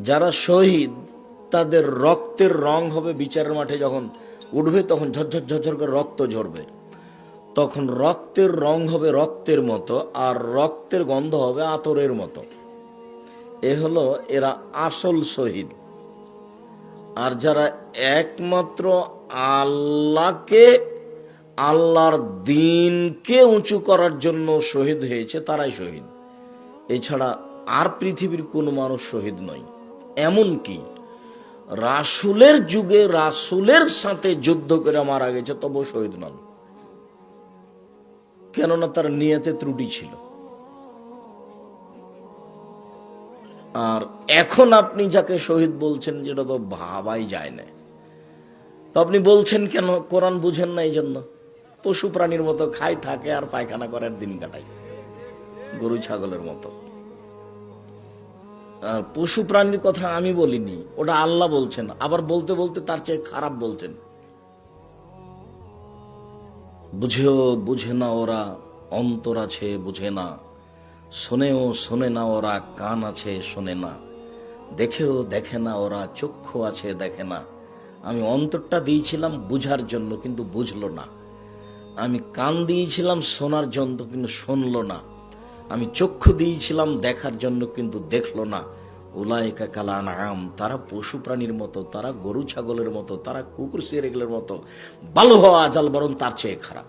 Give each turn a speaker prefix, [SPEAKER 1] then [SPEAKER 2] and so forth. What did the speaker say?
[SPEAKER 1] যারা শহীদ তাদের রক্তের রং হবে বিচারের মাঠে যখন উঠবে, তখন ঝরঝর ঝরঝর করে রক্ত ঝরবে, তখন রক্তের রং হবে রক্তের মতো, আর রক্তের গন্ধ হবে আতরের মতো। এ হলো এরা আসল শহীদ। আর যারা একমাত্র আল্লাহকে, আল্লাহর দ্বীনকে উঁচু করার জন্য শহীদ হয়েছে, তারাই শহীদ। এছাড়া আর পৃথিবীর কোনো মানুষ শহীদ নয়। এমনকি রাসূলের যুগে রাসূলের সাথে যুদ্ধ করে মারা গেছে, তবু শহীদ নন, কেননা তার নিয়তে ত্রুটি ছিল। আর এখন আপনি যাকে শহীদ বলছেন, যেটা তো ভাবাই যায় না। তো আপনি বলছেন কেন? কোরআন বুঝেন না এই জন্য। পশু প্রাণীর মতো খায়, থাকে আর পায়খানা করার দিন কাটায়, গরু ছাগলের মতো। পশু প্রাণীর কথা আমি বলিনি, ওটা আল্লাহ বলছেন। আবার বলতে বলতে তার চেয়ে খারাপ বলছেন। বুঝেও বুঝে না ওরা, অন্তর আছে বুঝে না, শোনেও শোনে না ওরা, কান আছে শোনে না, দেখেও দেখে না ওরা, চক্ষু আছে দেখে না। আমি অন্তরটা দিয়েছিলাম বুঝার জন্য, কিন্তু বুঝলো না। আমি কান দিয়েছিলাম শোনার জন্য, কিন্তু শুনলো না। আমি চক্ষু দিয়েছিলাম দেখার জন্য, কিন্তু দেখলো না। উলাইকা কাল আনআম, তারা পশু প্রাণীর মতো, তারা গরু ছাগলের মতো, তারা কুকুর শিয়ালের মতো, বাল হওয়া আজাল, বরং তার চেয়ে খারাপ।